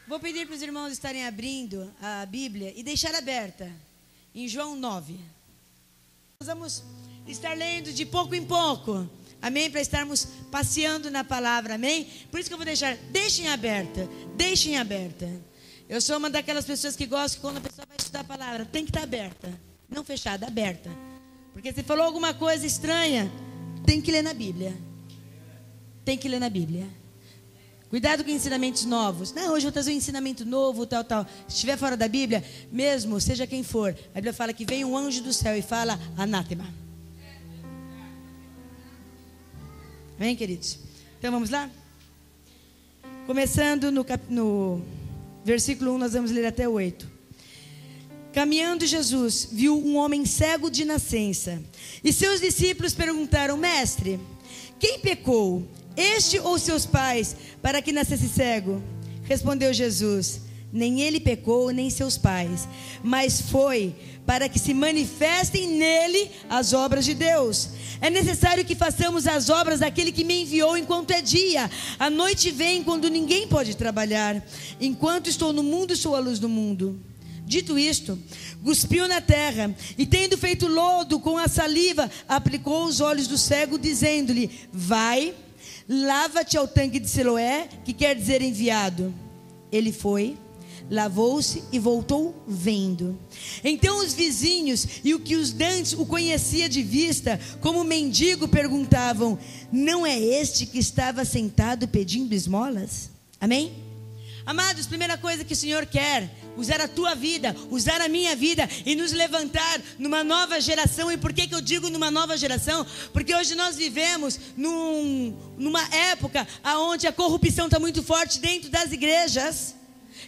Vou pedir para os irmãos estarem abrindo a Bíblia e deixar aberta em João 9. Nós vamos estar lendo de pouco em pouco, amém? Para estarmos passeando na palavra, amém? Por isso que eu vou deixem aberta. Eu sou uma daquelas pessoas que gosto que quando a pessoa vai estudar a palavra, tem que estar aberta, não fechada, aberta. Porque se falou alguma coisa estranha, tem que ler na Bíblia. Cuidado com ensinamentos novos. Não, hoje eu vou trazer um ensinamento novo, tal. Se estiver fora da Bíblia, mesmo, seja quem for, a Bíblia fala que vem um anjo do céu e fala anátema. Amém, queridos? Então vamos lá? Começando no versículo 1, nós vamos ler até 8. Caminhando Jesus, viu um homem cego de nascença. E seus discípulos perguntaram: Mestre, quem pecou, este ou seus pais, para que nascesse cego? Respondeu Jesus: nem ele pecou, nem seus pais, mas foi para que se manifestem nele as obras de Deus. É necessário que façamos as obras daquele que me enviou enquanto é dia. A noite vem quando ninguém pode trabalhar. Enquanto estou no mundo, sou a luz do mundo. Dito isto, cuspiu na terra e, tendo feito lodo com a saliva, aplicou os olhos do cego, dizendo-lhe: vai, lava-te ao tanque de Siloé, que quer dizer enviado. Ele foi, lavou-se e voltou vendo. Então os vizinhos e o que os dantes o conhecia de vista, como mendigo, perguntavam: não é este que estava sentado pedindo esmolas? Amém? Amados, primeira coisa que o Senhor quer, usar a tua vida, usar a minha vida e nos levantar numa nova geração. E por que eu digo numa nova geração? Porque hoje nós vivemos numa época onde a corrupção está muito forte dentro das igrejas.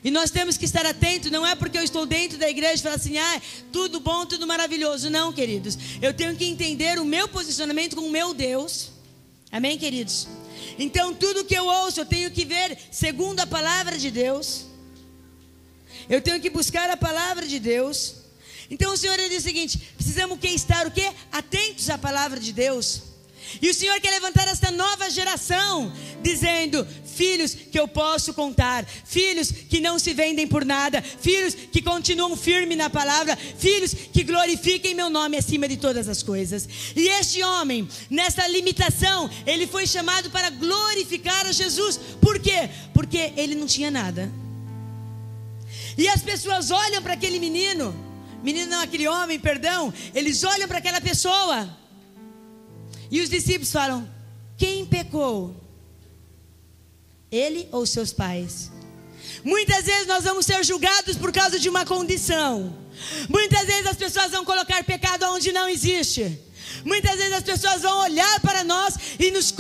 E nós temos que estar atentos. Não é porque eu estou dentro da igreja e falar assim: tudo bom, tudo maravilhoso. Não, queridos, eu tenho que entender o meu posicionamento com o meu Deus. Amém, queridos? Então tudo que eu ouço, eu tenho que ver segundo a palavra de Deus. Eu tenho que buscar a palavra de Deus. Então o Senhor diz o seguinte: precisamos estar o quê? Atentos à palavra de Deus. E o Senhor quer levantar esta nova geração, dizendo: filhos que eu posso contar, filhos que não se vendem por nada, filhos que continuam firmes na palavra, filhos que glorifiquem meu nome acima de todas as coisas. E este homem, nessa limitação, ele foi chamado para glorificar a Jesus. Por quê? Porque ele não tinha nada. E as pessoas olham para aquele aquele homem, perdão, eles olham para aquela pessoa. E os discípulos falam: quem pecou? Ele ou seus pais? Muitas vezes nós vamos ser julgados por causa de uma condição. Muitas vezes as pessoas vão colocar pecado onde não existe. Muitas vezes as pessoas vão olhar para nós e nos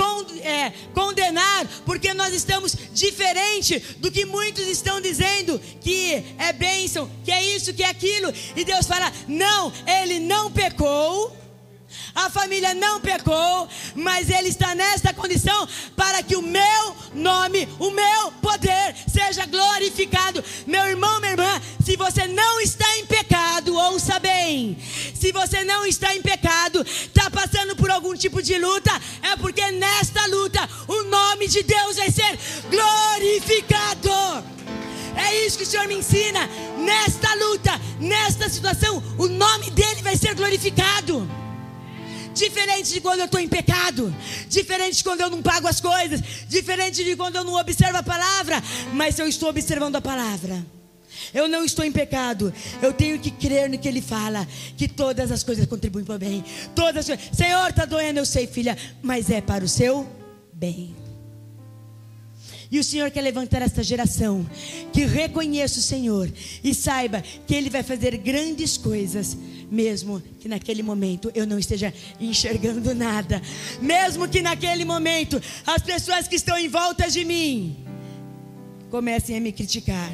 condenar, porque nós estamos diferente do que muitos estão dizendo, que é bênção, que é isso, que é aquilo. E Deus fala: não, ele não pecou. A família não pecou, mas ele está nesta condição para que o meu nome, o meu poder seja glorificado. Meu irmão, minha irmã, se você não está em pecado, ouça bem. Se você não está em pecado, está passando por algum tipo de luta, é porque nesta luta o nome de Deus vai ser glorificado. É isso que o Senhor me ensina. Nesta luta, nesta situação, o nome dele vai ser glorificado. Diferente de quando eu estou em pecado, diferente de quando eu não pago as coisas, diferente de quando eu não observo a palavra. Mas se eu estou observando a palavra, eu não estou em pecado. Eu tenho que crer no que ele fala, que todas as coisas contribuem para o bem. Todas as coisas. Senhor, está doendo, eu sei, filha, mas é para o seu bem. E o Senhor quer levantar esta geração que reconheça o Senhor e saiba que Ele vai fazer grandes coisas, mesmo que naquele momento eu não esteja enxergando nada. Mesmo que naquele momento as pessoas que estão em volta de mim comecem a me criticar,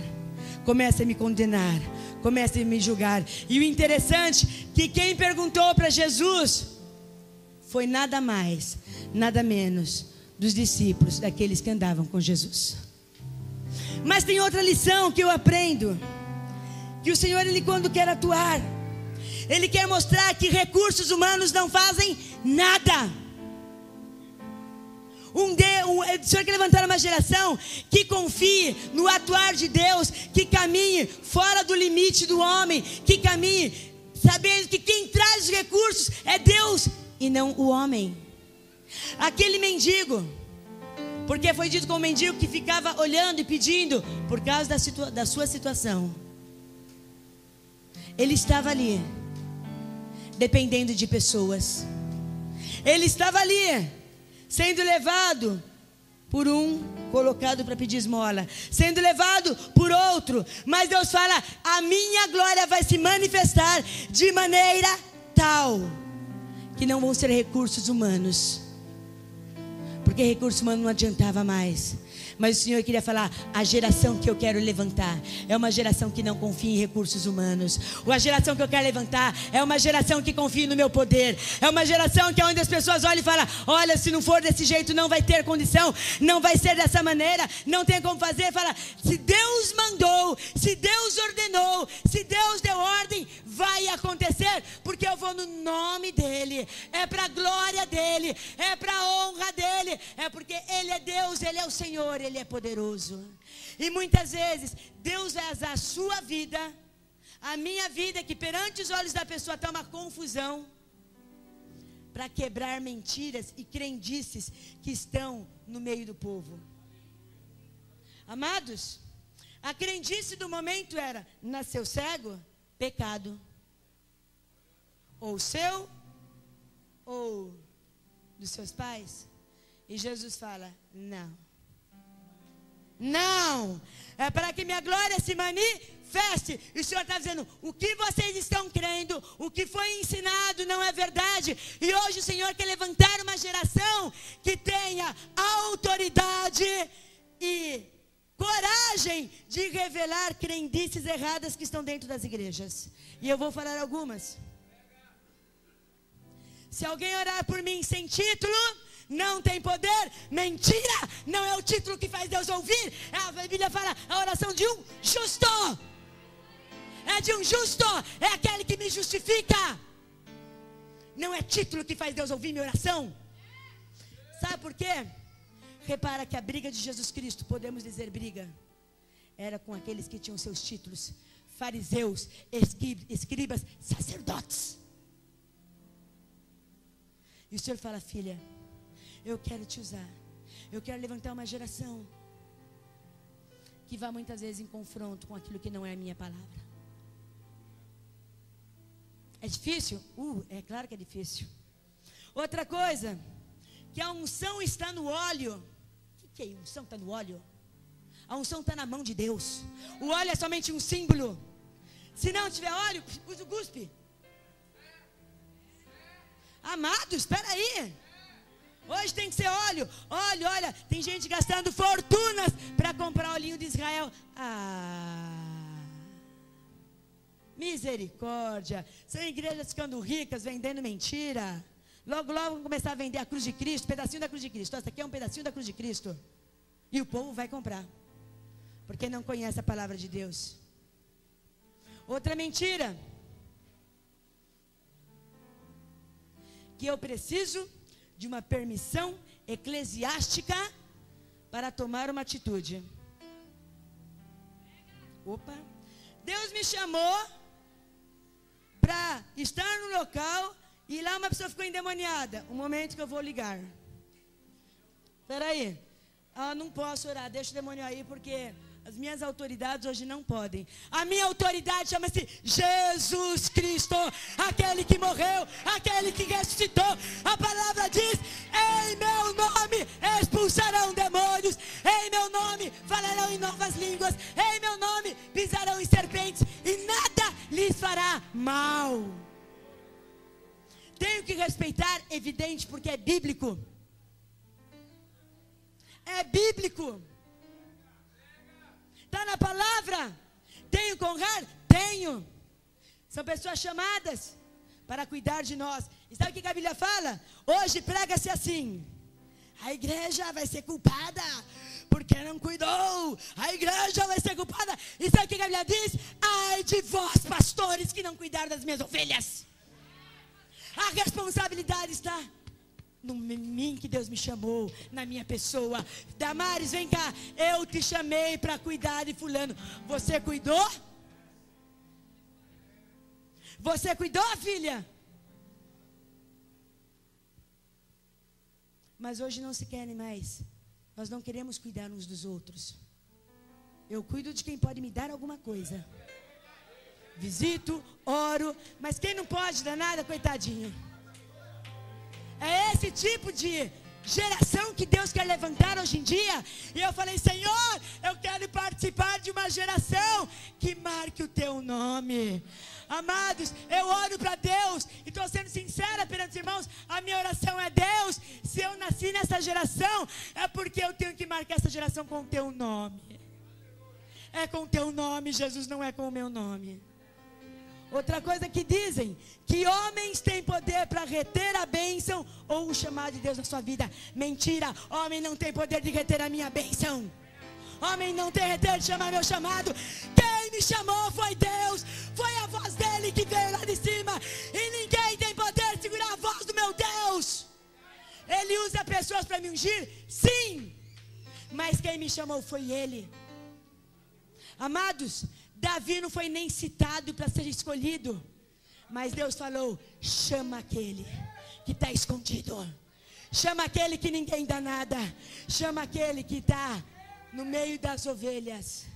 comecem a me condenar, comecem a me julgar. E o interessante é que quem perguntou para Jesus foi nada mais, nada menos dos discípulos, daqueles que andavam com Jesus. Mas tem outra lição que eu aprendo, que o Senhor, Ele quando quer atuar, Ele quer mostrar que recursos humanos não fazem nada. O Senhor quer levantar uma geração que confie no atuar de Deus, que caminhe fora do limite do homem, que caminhe sabendo que quem traz os recursos é Deus e não o homem. Aquele mendigo, porque foi dito como mendigo que ficava olhando e pedindo por causa da sua situação. Ele estava ali, dependendo de pessoas. Ele estava ali, sendo levado por um, colocado para pedir esmola, sendo levado por outro. Mas Deus fala: a minha glória vai se manifestar de maneira tal que não vão ser recursos humanos, porque recurso humano não adiantava mais. Mas o Senhor queria falar: a geração que eu quero levantar é uma geração que não confia em recursos humanos. A geração que eu quero levantar é uma geração que confia no meu poder. É uma geração que é onde as pessoas olham e falam: olha, se não for desse jeito não vai ter condição, não vai ser dessa maneira, não tem como fazer. Fala: se Deus mandou, se Deus ordenou, se Deus deu ordem, vai acontecer, porque eu vou no nome dEle, é para a glória dEle, é para a honra dEle, é porque Ele é Deus, Ele é o Senhor, Ele é poderoso. E muitas vezes Deus vai usar a sua vida, a minha vida, que perante os olhos da pessoa está uma confusão, para quebrar mentiras e crendices que estão no meio do povo. Amados, a crendice do momento era: nasceu cego, pecado, ou seu ou dos seus pais. E Jesus fala: não, é para que minha glória se manifeste. E o Senhor está dizendo: o que vocês estão crendo, o que foi ensinado não é verdade. E hoje o Senhor quer levantar uma geração que tenha autoridade e coragem de revelar crendices erradas que estão dentro das igrejas. E eu vou falar algumas. Se alguém orar por mim sem título, não tem poder. Mentira, não é o título que faz Deus ouvir. A Bíblia fala: a oração de um justo é de um justo, é aquele que me justifica. Não é título que faz Deus ouvir minha oração. Sabe por quê? Repara que a briga de Jesus Cristo, podemos dizer briga, era com aqueles que tinham seus títulos: fariseus, escribas, sacerdotes. E o Senhor fala: filha, eu quero te usar, eu quero levantar uma geração que vá muitas vezes em confronto com aquilo que não é a minha palavra. É difícil? É claro que é difícil. Outra coisa, que a unção está no óleo. O que é unção? Está no óleo? A unção está na mão de Deus. O óleo é somente um símbolo. Se não tiver óleo, usa o cuspe. Amados, espera aí. Hoje tem que ser óleo. Olha, tem gente gastando fortunas para comprar olhinho de Israel. Misericórdia. São igrejas ficando ricas, vendendo mentira. Logo vão começar a vender a cruz de Cristo, pedacinho da cruz de Cristo. Essa aqui é um pedacinho da cruz de Cristo. E o povo vai comprar, porque não conhece a palavra de Deus. Outra mentira: que eu preciso de uma permissão eclesiástica para tomar uma atitude. Deus me chamou para estar no local e lá uma pessoa ficou endemoniada. Um momento que eu vou ligar. Espera aí. Não posso orar, deixa o demônio aí, porque as minhas autoridades hoje não podem. A minha autoridade chama-se Jesus Cristo, aquele que morreu, aquele que ressuscitou. A palavra diz: em meu nome expulsarão demônios, em meu nome falarão em novas línguas, em meu nome pisarão em serpentes e nada lhes fará mal. Tenho que respeitar, evidente, porque é bíblico. É bíblico. Está na palavra. Tenho que honrar? Tenho. São pessoas chamadas para cuidar de nós. E sabe o que a Bíblia fala? Hoje prega-se assim: a igreja vai ser culpada porque não cuidou. A igreja vai ser culpada. E sabe o que a Bíblia diz? Ai de vós, pastores, que não cuidaram das minhas ovelhas. A responsabilidade está no mim que Deus me chamou, na minha pessoa. Damares, vem cá, eu te chamei para cuidar de fulano. Você cuidou? Você cuidou, filha? Mas hoje não se querem mais. Nós não queremos cuidar uns dos outros. Eu cuido de quem pode me dar alguma coisa. Visito, oro, mas quem não pode dar nada, coitadinho. É esse tipo de geração que Deus quer levantar hoje em dia. E eu falei, Senhor, eu quero participar de uma geração que marque o teu nome. Amados, eu oro para Deus e estou sendo sincera perante os irmãos. A minha oração é: Deus, se eu nasci nessa geração, é porque eu tenho que marcar essa geração com o teu nome. É com o teu nome, Jesus, não é com o meu nome. Outra coisa que dizem, que homens têm poder para reter a bênção ou o chamado de Deus na sua vida. Mentira, homem não tem poder de reter a minha bênção. Homem não tem poder de chamar meu chamado. Quem me chamou foi Deus. Foi a voz dele que veio lá de cima. E ninguém tem poder de segurar a voz do meu Deus. Ele usa pessoas para me ungir? Sim. Mas quem me chamou foi ele. Amados, Davi não foi nem citado para ser escolhido, mas Deus falou: chama aquele que está escondido, chama aquele que ninguém dá nada, chama aquele que está no meio das ovelhas.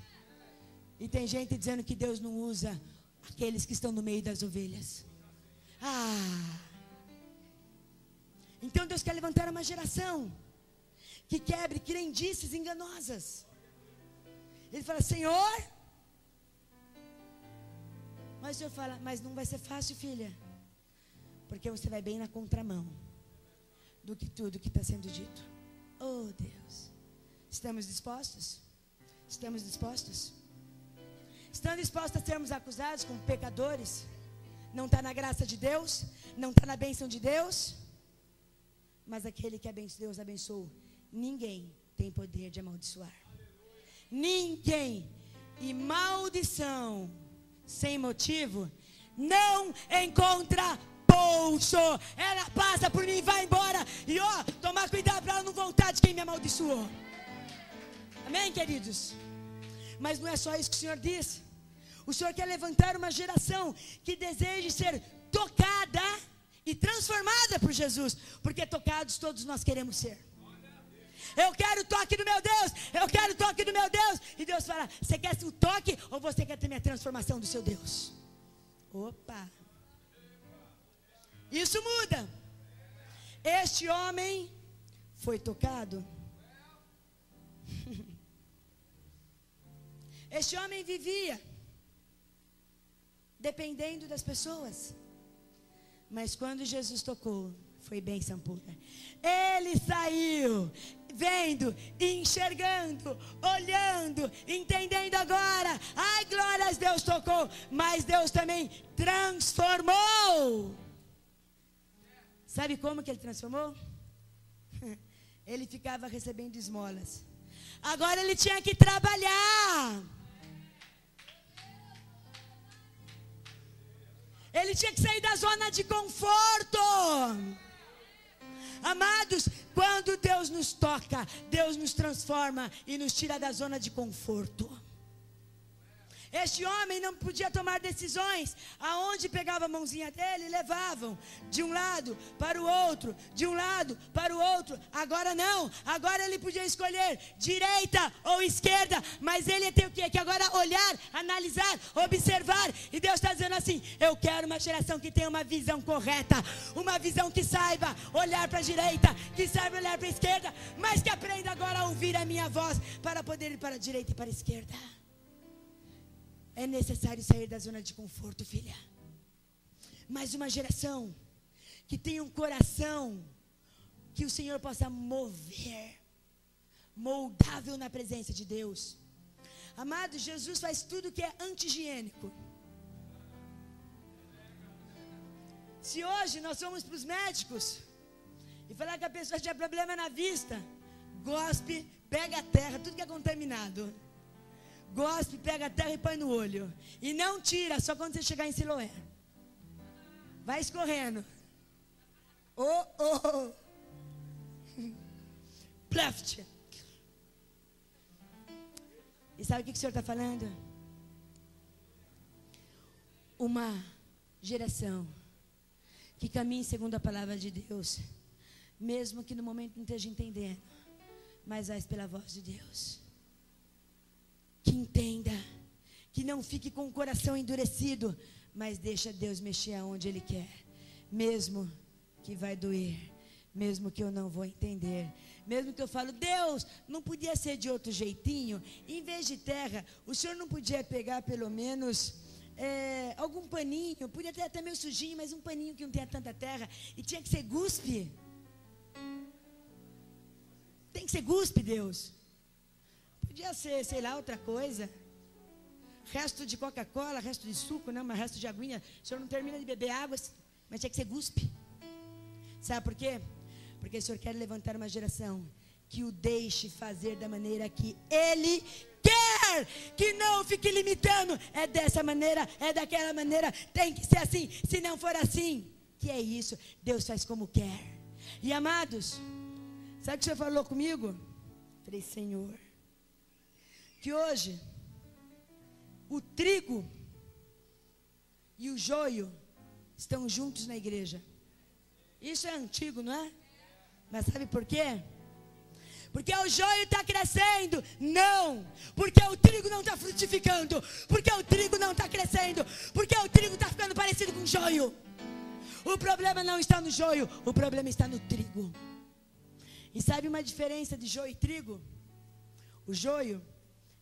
E tem gente dizendo que Deus não usa aqueles que estão no meio das ovelhas. Então Deus quer levantar uma geração que quebre crendices enganosas. Ele fala: Senhor. Mas o Senhor fala: mas não vai ser fácil, filha, porque você vai bem na contramão do que tudo que está sendo dito. Oh Deus, estamos dispostos? Estamos dispostos? Estão dispostos a sermos acusados como pecadores? Não está na graça de Deus? Não está na bênção de Deus? Mas aquele que Deus abençoou, ninguém tem poder de amaldiçoar. Ninguém. E maldição sem motivo não encontra pouso. Ela passa por mim e vai embora. E tomar cuidado para ela não voltar de quem me amaldiçoou. Amém, queridos? Mas não é só isso que o Senhor diz. O Senhor quer levantar uma geração que deseje ser tocada e transformada por Jesus. Porque tocados todos nós queremos ser. Eu quero o toque do meu Deus. Eu quero o toque do meu Deus. E Deus fala: você quer o toque ou você quer ter a transformação do seu Deus? Opa. Isso muda. Este homem foi tocado. Este homem vivia dependendo das pessoas. Mas quando Jesus tocou, foi bênção pura. Ele saiu vendo, enxergando, olhando, entendendo agora. Ai, glórias, Deus tocou, mas Deus também transformou. Sabe como que ele transformou? Ele ficava recebendo esmolas. Agora ele tinha que trabalhar. Ele tinha que sair da zona de conforto. Amados, quando Deus nos toca, Deus nos transforma e nos tira da zona de conforto. Este homem não podia tomar decisões. Aonde pegava a mãozinha dele, levavam de um lado para o outro, de um lado para o outro. Agora não, agora ele podia escolher direita ou esquerda, mas ele tem o quê? Que agora olhar, analisar, observar. E Deus está dizendo assim: eu quero uma geração que tenha uma visão correta, uma visão que saiba olhar para a direita, que saiba olhar para a esquerda, mas que aprenda agora a ouvir a minha voz para poder ir para a direita e para a esquerda. É necessário sair da zona de conforto, filha. Mas uma geração que tenha um coração que o Senhor possa mover, moldável na presença de Deus. Amado, Jesus faz tudo que é anti-higiênico. Se hoje nós fomos para os médicos e falar que a pessoa tinha problema na vista, gospe, pega a terra, tudo que é contaminado. Gospe, pega a terra e põe no olho. E não tira, só quando você chegar em Siloé. Vai escorrendo. Plaft. E sabe o que o Senhor está falando? Uma geração que caminhe segundo a palavra de Deus, mesmo que no momento não esteja entendendo, mas vai pela voz de Deus. Que entenda, que não fique com o coração endurecido, mas deixa Deus mexer aonde Ele quer, mesmo que vai doer, mesmo que eu não vou entender, mesmo que eu falo, Deus, não podia ser de outro jeitinho, em vez de terra, o Senhor não podia pegar pelo menos algum paninho, podia ter até meio sujinho, mas um paninho que não tenha tanta terra, e tinha que ser guspe. Tem que ser guspe, Deus. Podia ser, sei lá, outra coisa. Resto de Coca-Cola, resto de suco, não, mas resto de aguinha. O Senhor não termina de beber água, mas tinha que ser guspe. Sabe por quê? Porque o Senhor quer levantar uma geração que o deixe fazer da maneira que Ele quer, que não fique limitando. É dessa maneira, é daquela maneira, tem que ser assim. Se não for assim, que é isso, Deus faz como quer. E amados, sabe o que o Senhor falou comigo? Falei, Senhor, que hoje o trigo e o joio estão juntos na igreja. Isso é antigo, não é? Mas sabe por quê? Porque o joio está crescendo. Não, porque o trigo não está frutificando. Porque o trigo não está crescendo. Porque o trigo está ficando parecido com o joio. O problema não está no joio, o problema está no trigo. E sabe uma diferença de joio e trigo? O joio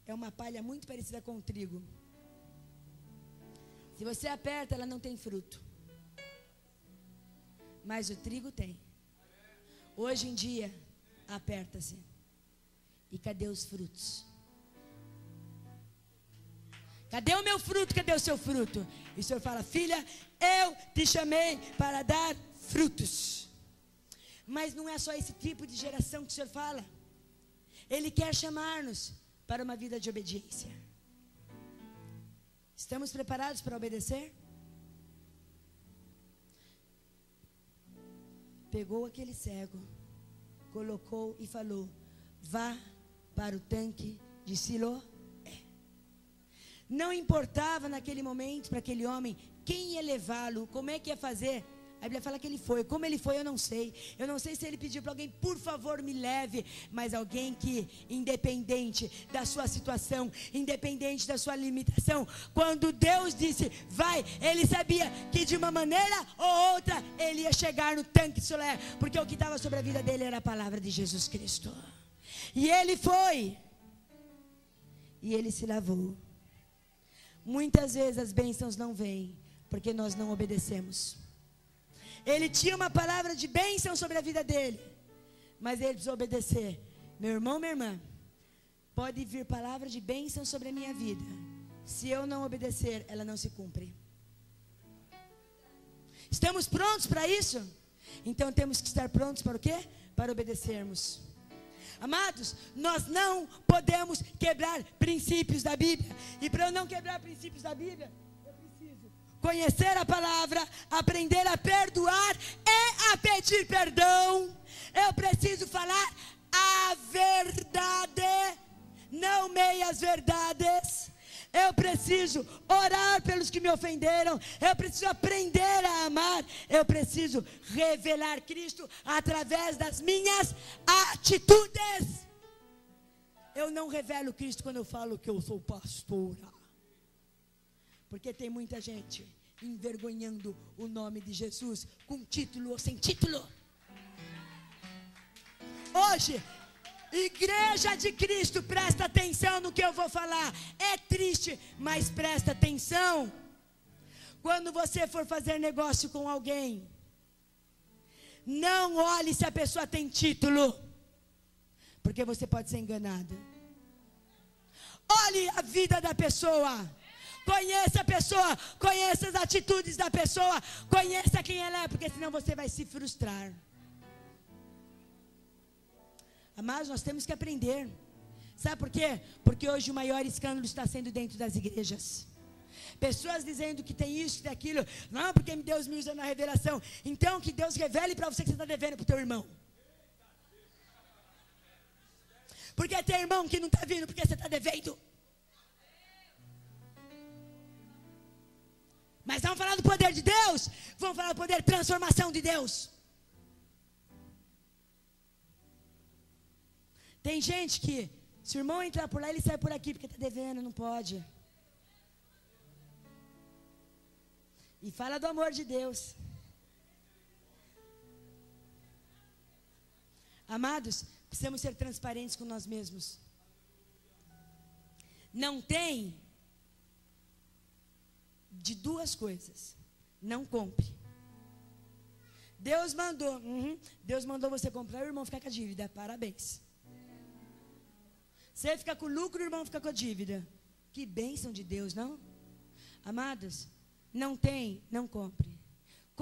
é uma palha muito parecida com o trigo. Se você aperta, ela não tem fruto. Mas o trigo tem. Hoje em dia, aperta-se. E cadê os frutos? Cadê o meu fruto? Cadê o seu fruto? E o Senhor fala, filha, eu te chamei para dar frutos. Mas não é só esse tipo de geração que o Senhor fala. Ele quer chamar-nos para uma vida de obediência. Estamos preparados para obedecer? Pegou aquele cego, colocou e falou, vá para o tanque de Siloé. Não importava naquele momento para aquele homem quem ia levá-lo, como é que ia fazer. A Bíblia fala que ele foi. Como ele foi, eu não sei. Eu não sei se ele pediu para alguém, por favor, me leve. Mas alguém que, independente da sua situação, independente da sua limitação, quando Deus disse, vai, ele sabia que de uma maneira ou outra, ele ia chegar no tanque de Siloé. Porque o que estava sobre a vida dele era a palavra de Jesus Cristo. E ele foi. E ele se lavou. Muitas vezes as bênçãos não vêm, porque nós não obedecemos. Ele tinha uma palavra de bênção sobre a vida dele, mas ele precisou obedecer. Meu irmão, minha irmã, pode vir palavra de bênção sobre a minha vida. Se eu não obedecer, ela não se cumpre. Estamos prontos para isso? Então temos que estar prontos para o quê? Para obedecermos. Amados, nós não podemos quebrar princípios da Bíblia. E para eu não quebrar princípios da Bíblia, eu preciso conhecer a palavra, aprender a perdoar e a pedir perdão. Eu preciso falar a verdade, não meias verdades. Eu preciso orar pelos que me ofenderam. Eu preciso aprender a amar. Eu preciso revelar Cristo através das minhas atitudes. Eu não revelo Cristo quando eu falo que eu sou pastora, porque tem muita gente envergonhando o nome de Jesus, com título ou sem título. Hoje, Igreja de Cristo, presta atenção no que eu vou falar. É triste, mas presta atenção. Quando você for fazer negócio com alguém, não olhe se a pessoa tem título, porque você pode ser enganado. Olhe a vida da pessoa. Conheça a pessoa, conheça as atitudes da pessoa, conheça quem ela é, porque senão você vai se frustrar. Mas nós temos que aprender. Sabe por quê? Porque hoje o maior escândalo está sendo dentro das igrejas. Pessoas dizendo que tem isso, que tem aquilo. Não, porque Deus me usa na revelação. Então que Deus revele para você que você está devendo para o teu irmão. Porque tem irmão que não está vindo porque você está devendo. Mas vamos falar do poder de Deus? Vamos falar do poder de transformação de Deus. Tem gente que, se o irmão entrar por lá, ele sai por aqui, porque está devendo, não pode. E fala do amor de Deus. Amados, precisamos ser transparentes com nós mesmos. Não tem de duas coisas. Não compre. Deus mandou. Deus mandou você comprar, o irmão fica com a dívida. Parabéns. Você fica com lucro, o irmão fica com a dívida. Que bênção de Deus, não? Amados, não tem, não compre.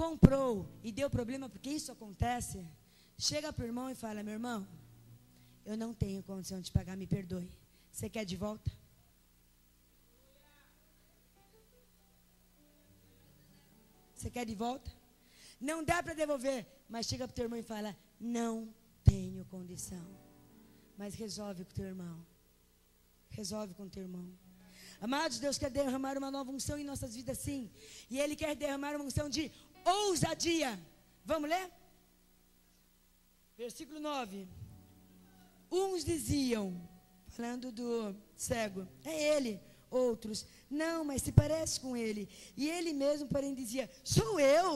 Comprou e deu problema, porque isso acontece. Chega para o irmão e fala: meu irmão, eu não tenho condição de pagar, me perdoe. Você quer de volta? Você quer de volta? Não dá para devolver, mas chega para o teu irmão e fala: não tenho condição. Mas resolve com o teu irmão. Resolve com o teu irmão. Amados, Deus quer derramar uma nova unção em nossas vidas, sim. E Ele quer derramar uma unção de ousadia. Vamos ler? Versículo 9. Uns diziam, falando do cego: é ele. Outros: não, mas se parece com ele. E ele mesmo, porém, dizia: sou eu.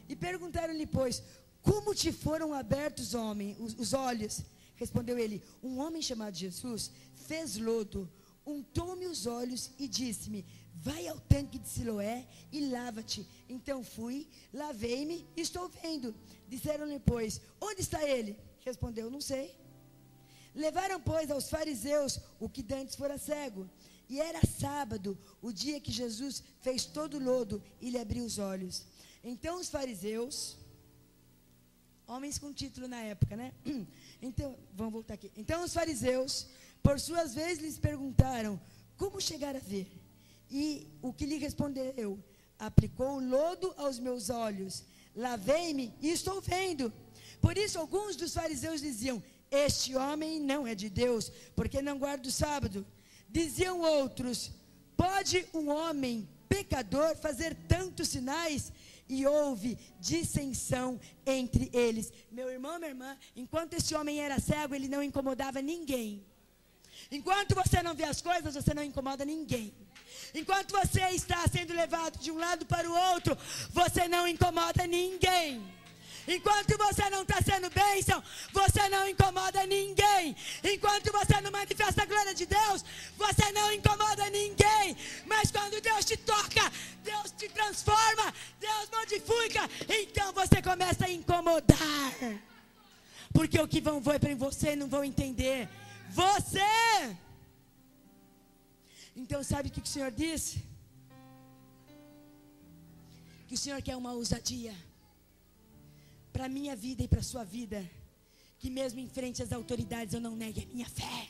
E perguntaram-lhe, pois: como te foram abertos, homem, os olhos? Respondeu ele: um homem chamado Jesus fez lodo, untou-me os olhos e disse-me: vai ao tanque de Siloé e lava-te. Então fui, lavei-me e estou vendo. Disseram-lhe, pois: onde está ele? Respondeu: não sei. Levaram, pois, aos fariseus o que dantes fora cego. E era sábado, o dia que Jesus fez todo o lodo e lhe abriu os olhos. Então os fariseus, homens com título na época, né? Então, vamos voltar aqui. Então os fariseus, por suas vezes, lhes perguntaram: como chegar a ver? E o que lhe respondeu: aplicou lodo aos meus olhos, lavei-me e estou vendo. Por isso alguns dos fariseus diziam: este homem não é de Deus, porque não guarda o sábado. Diziam outros: pode um homem pecador fazer tantos sinais? E houve dissensão entre eles. Meu irmão, minha irmã, enquanto esse homem era cego, ele não incomodava ninguém. Enquanto você não vê as coisas, você não incomoda ninguém. Enquanto você está sendo levado de um lado para o outro, você não incomoda ninguém. Enquanto você não está sendo bênção, você não incomoda ninguém. Enquanto você não manifesta a glória de Deus, você não incomoda ninguém. Mas quando Deus te toca, Deus te transforma, Deus modifica, então você começa a incomodar. Porque o que vão ver para você não vão entender. Você! Então sabe o que o Senhor disse? Que o Senhor quer uma ousadia para a minha vida e para a sua vida, que mesmo em frente às autoridades eu não negue a minha fé.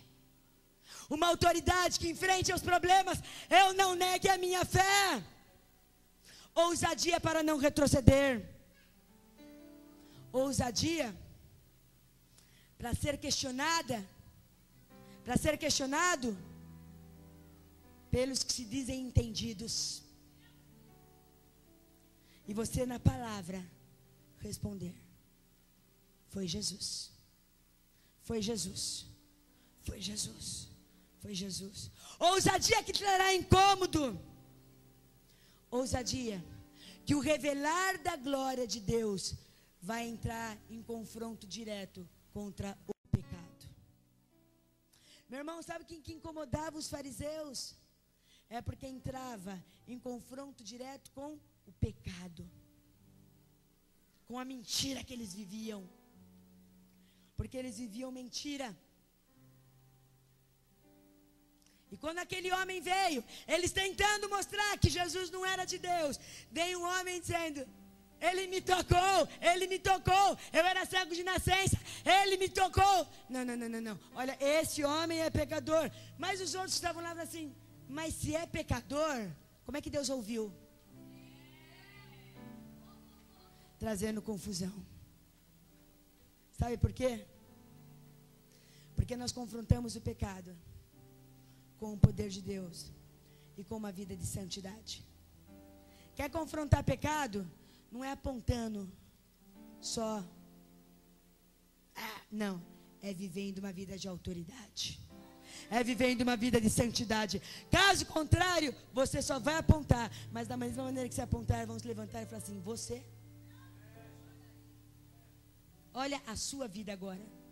Uma autoridade que em frente aos problemas eu não negue a minha fé. Ousadia para não retroceder. Ousadia para ser questionada, para ser questionado pelos que se dizem entendidos. E você na palavra responder: foi Jesus, foi Jesus, foi Jesus, foi Jesus. Ousadia que trará incômodo. Ousadia que o revelar da glória de Deus vai entrar em confronto direto contra o pecado. Meu irmão, sabe quem que incomodava os fariseus? É porque entrava em confronto direto com o pecado, com a mentira que eles viviam. Porque eles viviam mentira. E quando aquele homem veio, eles tentando mostrar que Jesus não era de Deus, veio um homem dizendo: ele me tocou, eu era cego de nascença, ele me tocou. Não, olha, esse homem é pecador. Mas os outros estavam lá assim: mas se é pecador, como é que Deus ouviu? Trazendo confusão. Sabe por quê? Porque nós confrontamos o pecado com o poder de Deus e com uma vida de santidade. Quer confrontar pecado? Não é apontando só. Não, é vivendo uma vida de autoridade. É vivendo uma vida de santidade. Caso contrário, você só vai apontar. Mas da mesma maneira que você apontar, vão se levantar e falar assim: você? Olha a sua vida agora.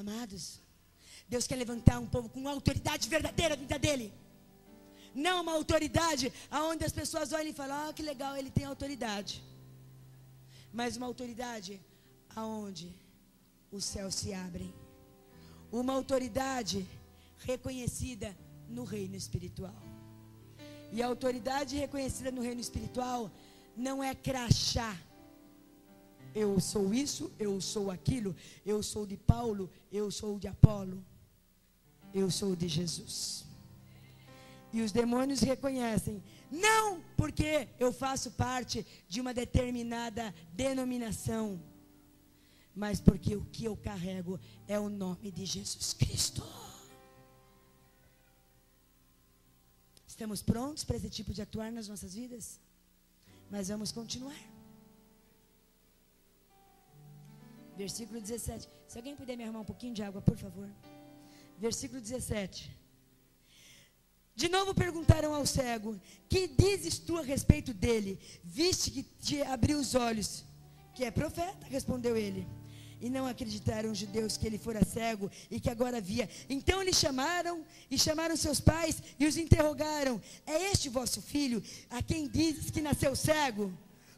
Amados, Deus quer levantar um povo com uma autoridade verdadeira na vida dele. Não uma autoridade aonde as pessoas olham e falam: que legal, ele tem autoridade. Mas uma autoridade aonde os céus se abrem. Uma autoridade reconhecida no reino espiritual. E a autoridade reconhecida no reino espiritual não é crachá. Eu sou isso, eu sou aquilo, eu sou de Paulo, eu sou de Apolo, eu sou de Jesus. E os demônios reconhecem, não porque eu faço parte de uma determinada denominação, mas porque o que eu carrego é o nome de Jesus Cristo. Estamos prontos para esse tipo de atuar nas nossas vidas? Mas vamos continuar. Versículo 17. Se alguém puder me arrumar um pouquinho de água, por favor. Versículo 17. De novo perguntaram ao cego: que dizes tu a respeito dele? Viste que te abriu os olhos, que é profeta, respondeu ele. E não acreditaram os judeus que ele fora cego e que agora via. Então lhe chamaram e chamaram seus pais e os interrogaram: é este vosso filho, a quem dizes que nasceu cego?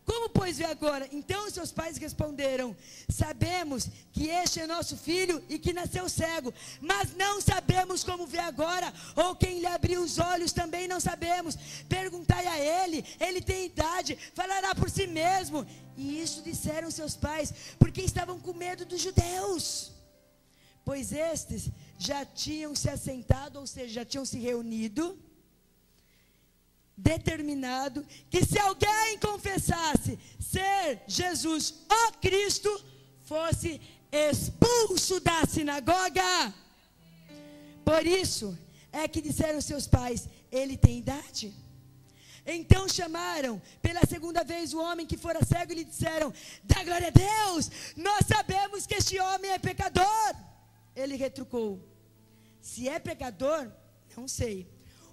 Como pois vê agora? Então seus pais responderam: sabemos que este é nosso filho e que nasceu cego, mas não sabemos como vê agora, ou quem lhe abriu os olhos também não sabemos. Perguntai a ele, ele tem idade, falará por si mesmo. E isso disseram seus pais, porque estavam com medo dos judeus, pois estes já tinham se assentado, ou seja, já tinham se reunido, determinado que se alguém confessasse ser Jesus o Cristo, fosse expulso da sinagoga. Por isso é que disseram seus pais: ele tem idade. Então chamaram pela segunda vez o homem que fora cego e lhe disseram: dá glória a Deus, nós sabemos que este homem é pecador. Ele retrucou: se é pecador, não sei.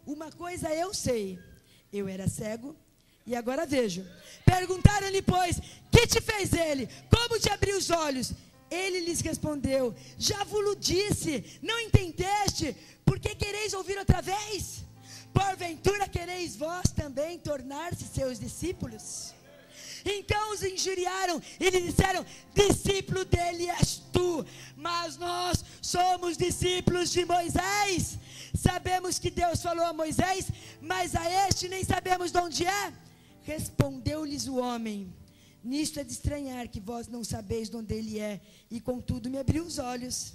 Uma coisa eu sei, eu era cego e agora vejo. Perguntaram-lhe, pois, que te fez ele? Como te abriu os olhos? Ele lhes respondeu: já vos disse, não entendeste? Por que quereis ouvir outra vez? Porventura quereis vós também tornar-se seus discípulos? Então os injuriaram e lhe disseram: discípulo dele és tu, mas nós somos discípulos de Moisés. Sabemos que Deus falou a Moisés, mas a este nem sabemos de onde é. Respondeu-lhes o homem: nisto é de estranhar que vós não sabeis de onde ele é, e contudo me abriu os olhos.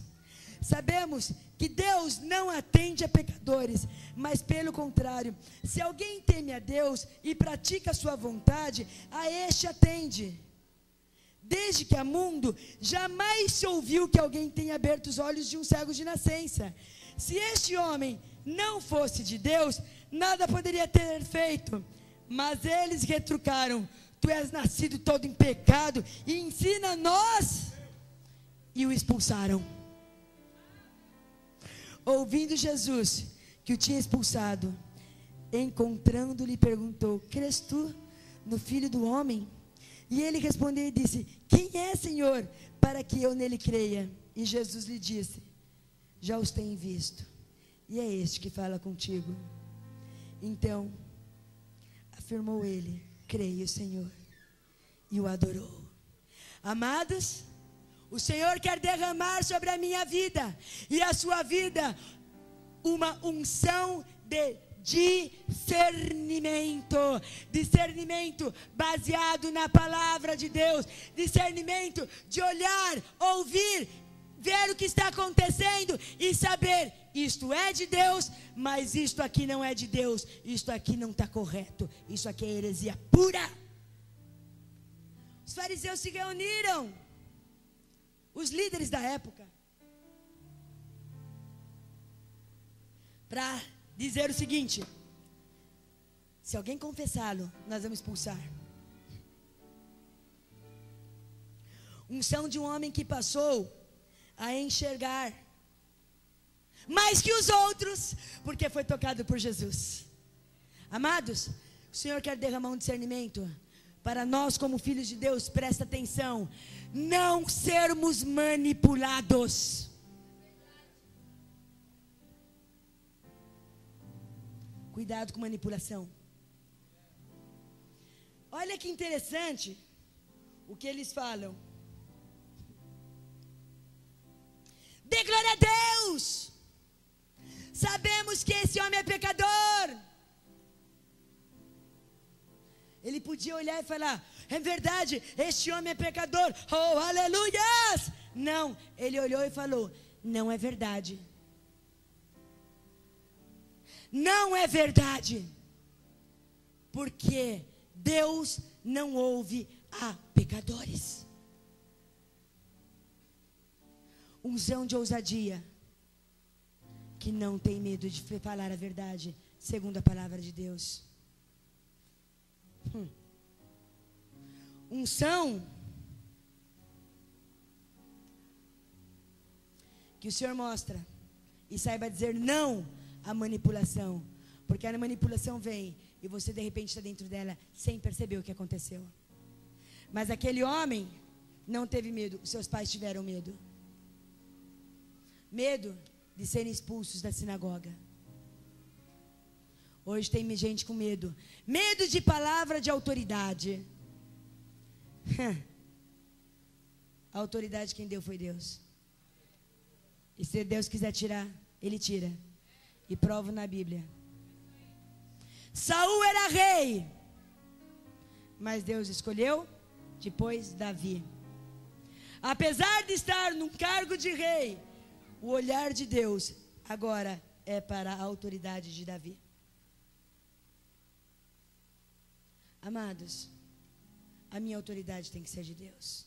Sabemos que Deus não atende a pecadores, mas pelo contrário, se alguém teme a Deus e pratica a sua vontade, a este atende. Desde que há mundo, jamais se ouviu que alguém tenha aberto os olhos de um cego de nascença. Se este homem não fosse de Deus, nada poderia ter feito. Mas eles retrucaram: tu és nascido todo em pecado e ensina a nós. E o expulsaram. Ouvindo Jesus que o tinha expulsado, encontrando-lhe, perguntou: crês tu no Filho do Homem? E ele respondeu e disse: quem é, Senhor, para que eu nele creia? E Jesus lhe disse: já os tenho visto, e é este que fala contigo. Então afirmou ele: creio, Senhor, e o adorou. Amados, o Senhor quer derramar sobre a minha vida e a sua vida uma unção de discernimento baseado na palavra de Deus, discernimento de olhar, ouvir, ver o que está acontecendo e saber: isto é de Deus, mas isto aqui não é de Deus, isto aqui não está correto, isso aqui é heresia pura. Os fariseus se reuniram os líderes da época para dizer o seguinte: se alguém confessá-lo, nós vamos expulsar. Unção de um homem que passou a enxergar mais que os outros, porque foi tocado por Jesus. Amados, o Senhor quer derramar um discernimento para nós como filhos de Deus. Presta atenção, não sermos manipulados. Cuidado com manipulação. Olha que interessante o que eles falam. Dê glória a Deus. Sabemos que esse homem é pecador. Ele podia olhar e falar: é verdade, este homem é pecador. Oh, aleluias! Não, ele olhou e falou: não é verdade. Não é verdade. Porque Deus não ouve a pecadores. Unção de ousadia, que não tem medo de falar a verdade, segundo a palavra de Deus. Unção que o Senhor mostra e saiba dizer não à manipulação, porque a manipulação vem e você de repente está dentro dela sem perceber o que aconteceu. Mas aquele homem não teve medo, os seus pais tiveram medo. Medo de serem expulsos da sinagoga. Hoje tem gente com medo. Medo de palavra de autoridade. A autoridade quem deu foi Deus. E se Deus quiser tirar, Ele tira. E provo na Bíblia. Saul era rei, mas Deus escolheu depois Davi. Apesar de estar num cargo de rei, o olhar de Deus agora é para a autoridade de Davi. Amados, a minha autoridade tem que ser de Deus.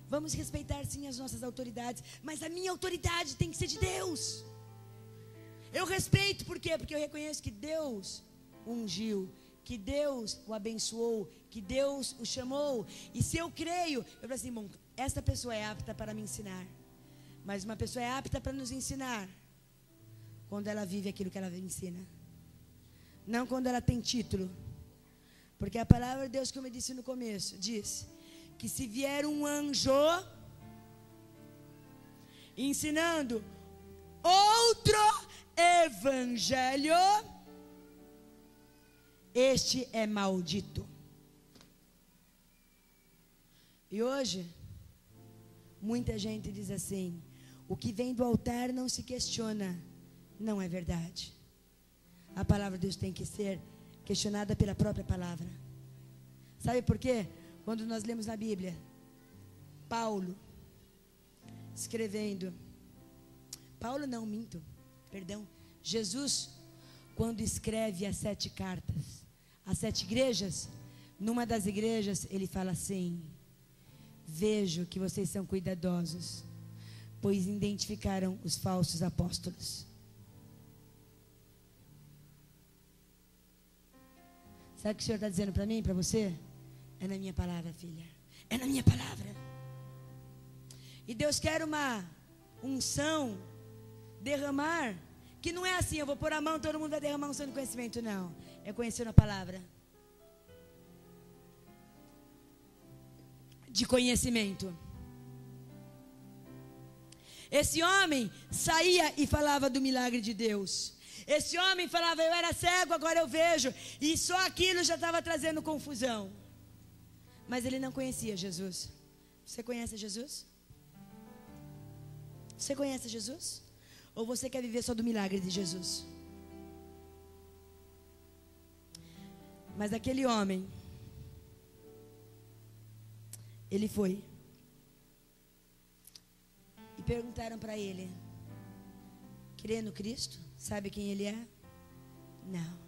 Vamos respeitar sim as nossas autoridades, mas a minha autoridade tem que ser de Deus. Eu respeito, por quê? Porque eu reconheço que Deus o ungiu, que Deus o abençoou, que Deus o chamou. E se eu creio, eu falo assim: bom, esta pessoa é apta para me ensinar. Mas uma pessoa é apta para nos ensinar quando ela vive aquilo que ela ensina, não quando ela tem título. Porque a palavra de Deus, como eu disse no começo, diz que se vier um anjo ensinando outro evangelho, este é maldito. E hoje muita gente diz assim: o que vem do altar não se questiona. Não é verdade. A palavra de Deus tem que ser questionada pela própria palavra. Sabe por quê? Quando nós lemos na Bíblia, Paulo escrevendo, Jesus, quando escreve as 7 cartas, as 7 igrejas, numa das igrejas ele fala assim: vejo que vocês são cuidadosos, pois identificaram os falsos apóstolos. Sabe o que o Senhor está dizendo para mim e para você? É na minha palavra, filha. É na minha palavra. E Deus quer uma unção derramar, que não é assim: eu vou pôr a mão, todo mundo vai derramar unção de conhecimento. Não, é conhecendo a palavra. De conhecimento. Esse homem saía e falava do milagre de Deus. Esse homem falava: eu era cego, agora eu vejo. E só aquilo já estava trazendo confusão. Mas ele não conhecia Jesus. Você conhece Jesus? Você conhece Jesus? Ou você quer viver só do milagre de Jesus? Mas aquele homem, ele foi. E perguntaram para ele: crê no Cristo? Sabe quem ele é? Não.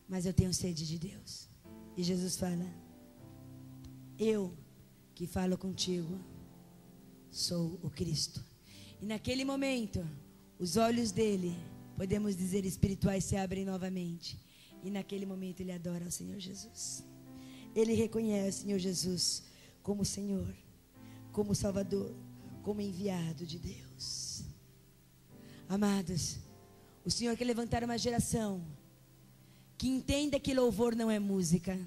Mas eu tenho sede de Deus. E Jesus fala: eu que falo contigo, sou o Cristo. E naquele momento, os olhos dele, podemos dizer espirituais, se abrem novamente. E naquele momento ele adora ao Senhor Jesus. Ele reconhece o Senhor Jesus como Senhor, como Salvador, como enviado de Deus. Amados, o Senhor quer levantar uma geração que entenda que louvor não é música.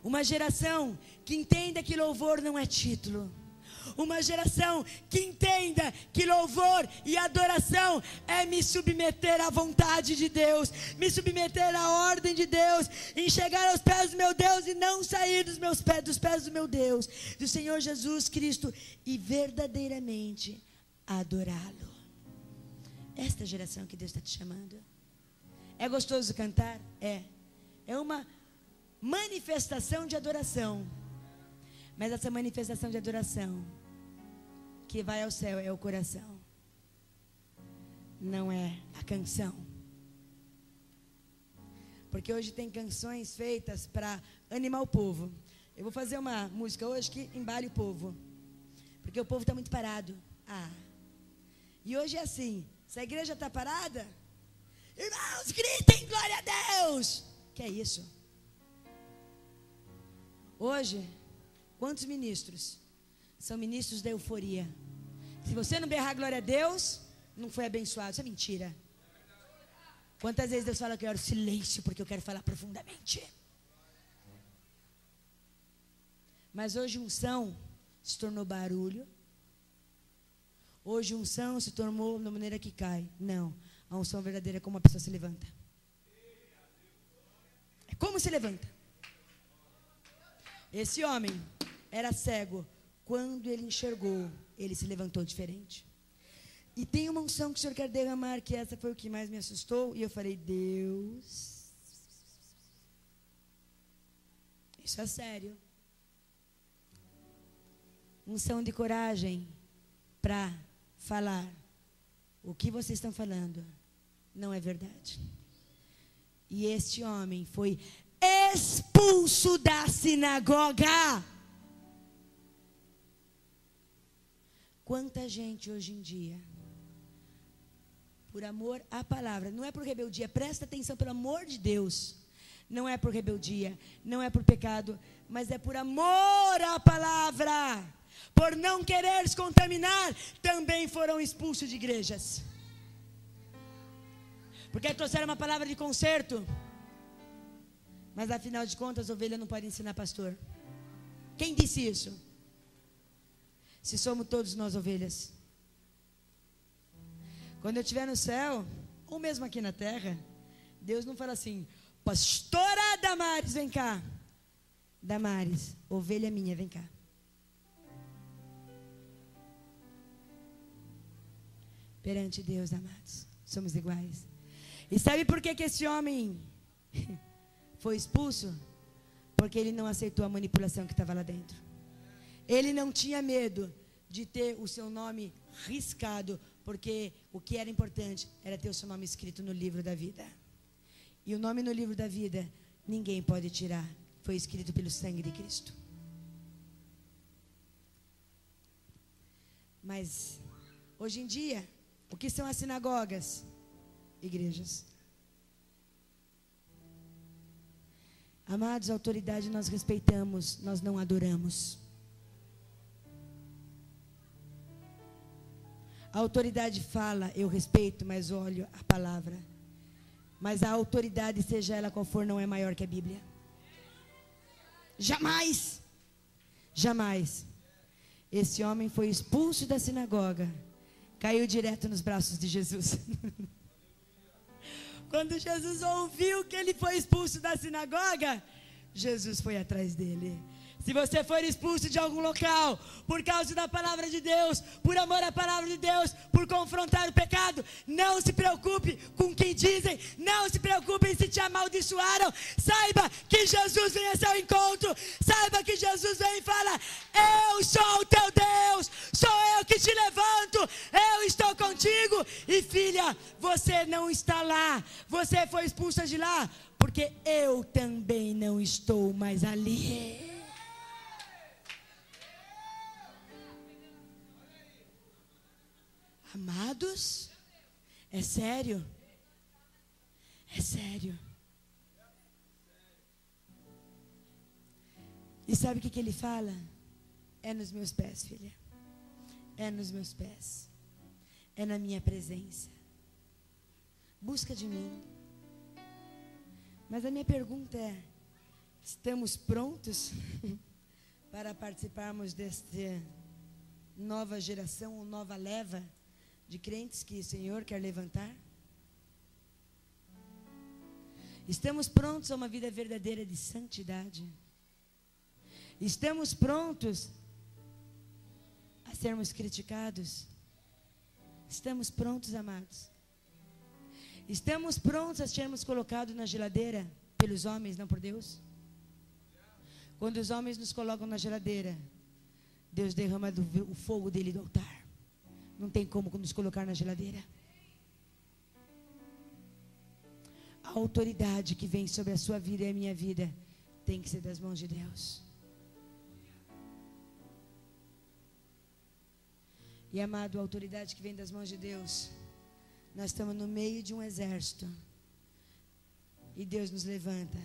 Uma geração que entenda que louvor não é título. Uma geração que entenda que louvor e adoração é me submeter à vontade de Deus, me submeter à ordem de Deus, em chegar aos pés do meu Deus e não sair dos pés do meu Deus, do Senhor Jesus Cristo, e verdadeiramente adorá-lo. Esta geração que Deus está te chamando. É gostoso cantar? É uma manifestação de adoração. Mas essa manifestação de adoração que vai ao céu é o coração, não é a canção. Porque hoje tem canções feitas para animar o povo. Eu vou fazer uma música hoje que embale o povo, porque o povo está muito parado. E hoje é assim, se a igreja está parada, irmãos, gritem glória a Deus. Que é isso? Hoje, quantos ministros são ministros da euforia? Se você não berrar glória a Deus, não foi abençoado. Isso é mentira. Quantas vezes Deus fala que eu quero silêncio porque eu quero falar profundamente? Mas hoje unção se tornou barulho. Hoje unção se tornou da maneira que cai. Não, a unção verdadeira é como a pessoa se levanta. É como se levanta. Esse homem era cego. Quando ele enxergou, ele se levantou diferente. E tem uma unção que o Senhor quer derramar, que essa foi o que mais me assustou. E eu falei, Deus, isso é sério. Unção de coragem para falar. O que vocês estão falando não é verdade. E este homem foi expulso da sinagoga. Quanta gente hoje em dia, por amor à palavra, não é por rebeldia, presta atenção, pelo amor de Deus, não é por rebeldia, não é por pecado, mas é por amor à palavra, por não querer se contaminar, também foram expulsos de igrejas, porque trouxeram uma palavra de conserto, mas afinal de contas, a ovelha não pode ensinar pastor. Quem disse isso? Se somos todos nós ovelhas. Quando eu estiver no céu, ou mesmo aqui na terra, Deus não fala assim, pastora Damares, vem cá. Damares, ovelha minha, vem cá. Perante Deus, amados, somos iguais. E sabe por que esse homem foi expulso? Porque ele não aceitou a manipulação que estava lá dentro. Ele não tinha medo de ter o seu nome riscado, porque o que era importante era ter o seu nome escrito no livro da vida. E o nome no livro da vida, ninguém pode tirar. Foi escrito pelo sangue de Cristo. Mas, hoje em dia, o que são as sinagogas? Igrejas. Amados, a autoridade nós respeitamos, nós não adoramos. A autoridade fala, eu respeito, mas olho a palavra. Mas a autoridade, seja ela qual for, não é maior que a Bíblia. Jamais. Jamais. Esse homem foi expulso da sinagoga. Caiu direto nos braços de Jesus. Quando Jesus ouviu que ele foi expulso da sinagoga, Jesus foi atrás dele. Se você for expulso de algum local, por causa da palavra de Deus, por amor à palavra de Deus, por confrontar o pecado, não se preocupe com o que dizem, não se preocupe se te amaldiçoaram, saiba que Jesus vem a seu encontro, saiba que Jesus vem e fala, eu sou o teu Deus, sou eu que te levanto, eu estou contigo, e filha, você não está lá, você foi expulsa de lá, porque eu também não estou mais ali. Amados, é sério. É sério. E sabe o que ele fala? É nos meus pés, filha. É nos meus pés. É na minha presença. Busca de mim. Mas a minha pergunta é: estamos prontos para participarmos desta nova geração, ou nova leva de crentes que o Senhor quer levantar? Estamos prontos a uma vida verdadeira de santidade? Estamos prontos a sermos criticados? Estamos prontos, amados? Estamos prontos a sermos colocados na geladeira pelos homens, não por Deus? Quando os homens nos colocam na geladeira, Deus derrama o fogo dele do altar. Não tem como nos colocar na geladeira. A autoridade que vem sobre a sua vida e a minha vida tem que ser das mãos de Deus. E amado, a autoridade que vem das mãos de Deus, nós estamos no meio de um exército. E Deus nos levanta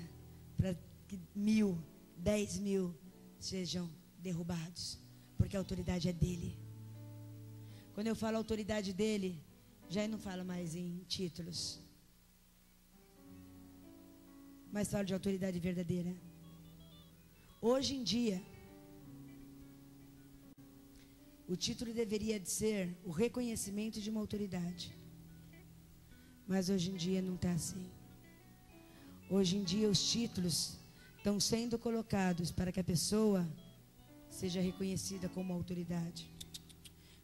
para que 1.000, 10.000 sejam derrubados. Porque a autoridade é dele. Quando eu falo autoridade dele, já não falo mais em títulos, mas falo de autoridade verdadeira. Hoje em dia, o título deveria de ser o reconhecimento de uma autoridade. Mas hoje em dia não está assim. Hoje em dia os títulos estão sendo colocados para que a pessoa seja reconhecida como autoridade.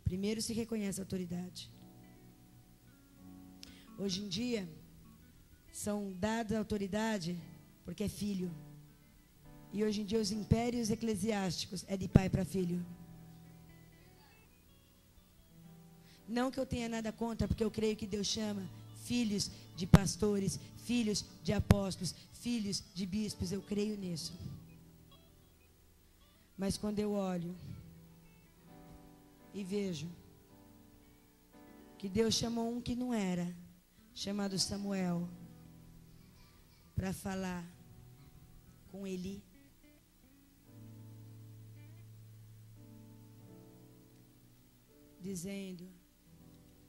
Primeiro se reconhece a autoridade. Hoje em dia são dadas a autoridade porque é filho. E hoje em dia os impérios eclesiásticos é de pai para filho. Não que eu tenha nada contra, porque eu creio que Deus chama filhos de pastores, filhos de apóstolos, filhos de bispos. Eu creio nisso. Mas quando eu olho e vejo que Deus chamou um que não era, chamado Samuel, para falar com Eli, dizendo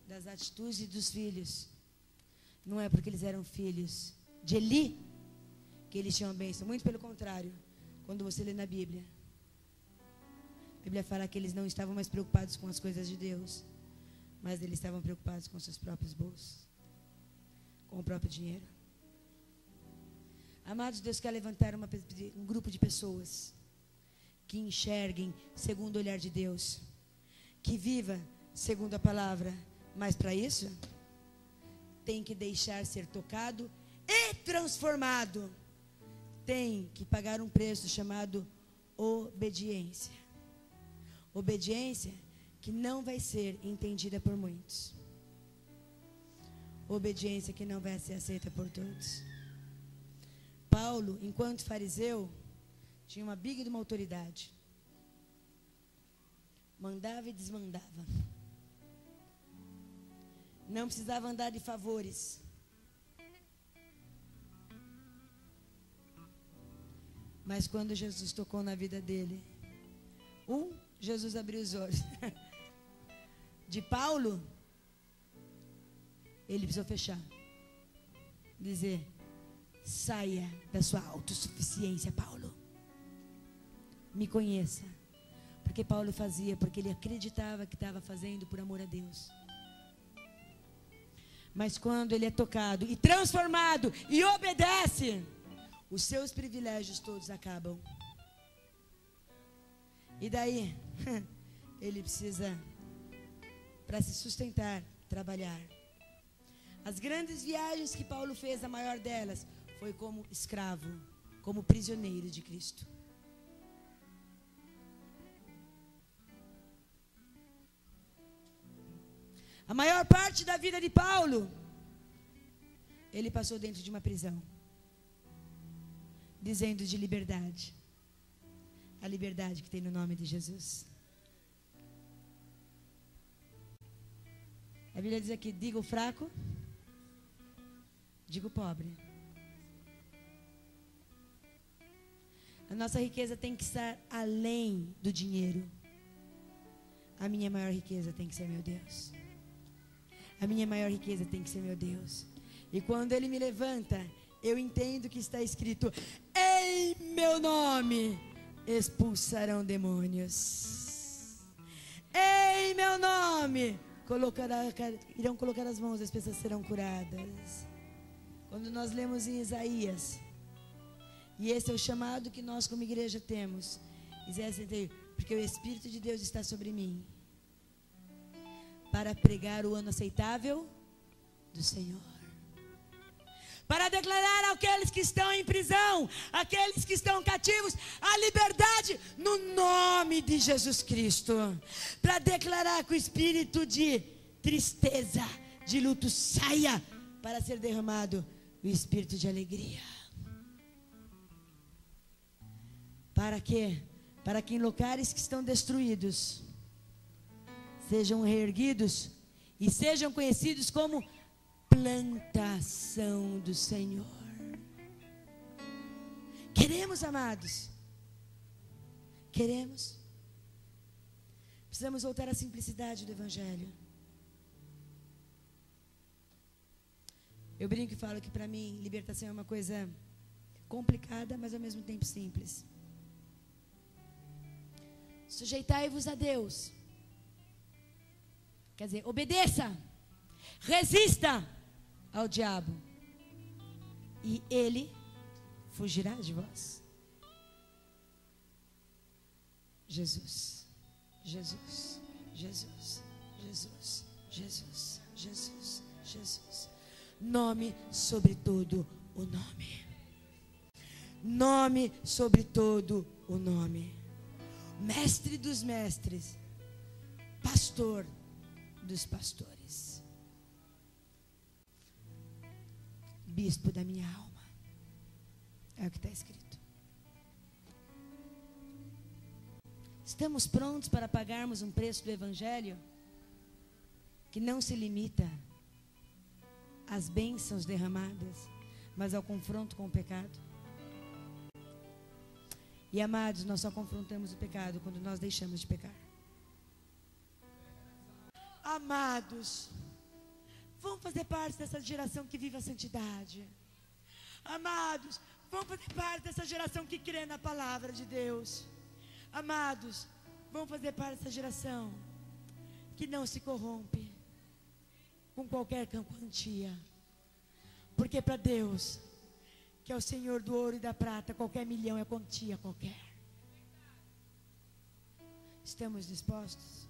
das atitudes dos filhos, não é porque eles eram filhos de Eli que eles tinham a bênção, muito pelo contrário. Quando você lê na Bíblia, a Bíblia fala que eles não estavam mais preocupados com as coisas de Deus, mas eles estavam preocupados com seus próprios bolsos, com o próprio dinheiro. Amados, Deus quer levantar um grupo de pessoas que enxerguem segundo o olhar de Deus, que viva segundo a palavra. Mas para isso, tem que deixar ser tocado e transformado. Tem que pagar um preço chamado obediência. Obediência que não vai ser entendida por muitos. Obediência que não vai ser aceita por todos. Paulo, enquanto fariseu, tinha uma biga de uma autoridade. Mandava e desmandava. Não precisava andar de favores. Mas quando Jesus tocou na vida dele, Jesus abriu os olhos. De Paulo, ele precisou fechar. Dizer: saia da sua autossuficiência, Paulo. Me conheça. Porque Paulo fazia, porque ele acreditava que estava fazendo por amor a Deus. Mas quando ele é tocado e transformado e obedece, os seus privilégios todos acabam. E daí, ele precisa, para se sustentar, trabalhar. As grandes viagens que Paulo fez, a maior delas, foi como escravo, como prisioneiro de Cristo. A maior parte da vida de Paulo, ele passou dentro de uma prisão, dizendo de liberdade, a liberdade que tem no nome de Jesus. A Bíblia diz aqui: diga o fraco, diga o pobre. A nossa riqueza tem que estar além do dinheiro. A minha maior riqueza tem que ser meu Deus. A minha maior riqueza tem que ser meu Deus. E quando Ele me levanta, eu entendo que está escrito: em meu nome expulsarão demônios. Em meu nome irão colocar as mãos, as pessoas serão curadas. Quando nós lemos em Isaías, e esse é o chamado que nós como igreja temos, Isaías 61, porque o Espírito de Deus está sobre mim, para pregar o ano aceitável do Senhor, para declarar àqueles que estão em prisão, aqueles que estão cativos, a liberdade no nome de Jesus Cristo, para declarar que o espírito de tristeza, de luto saia, para ser derramado o espírito de alegria. Para quê? Para que em locais que estão destruídos sejam reerguidos e sejam conhecidos como plantação do Senhor. Queremos, amados? Queremos? Precisamos voltar à simplicidade do Evangelho. Eu brinco e falo que para mim libertação é uma coisa complicada, mas ao mesmo tempo simples. Sujeitai-vos a Deus. Quer dizer, obedeça, resista ao diabo, e ele fugirá de vós. Jesus, Jesus, Jesus, Jesus, Jesus, Jesus, Jesus. Nome sobre todo o nome. Nome sobre todo o nome. Mestre dos mestres, pastor dos pastores, bispo da minha alma. É o que está escrito. Estamos prontos para pagarmos um preço do Evangelho que não se limita às bênçãos derramadas, mas ao confronto com o pecado? E amados, nós só confrontamos o pecado quando nós deixamos de pecar. Amados, vamos fazer parte dessa geração que vive a santidade. Amados, vamos fazer parte dessa geração que crê na palavra de Deus. Amados, vamos fazer parte dessa geração que não se corrompe com qualquer quantia. Porque para Deus, que é o Senhor do ouro e da prata, qualquer milhão é quantia qualquer. Estamos dispostos?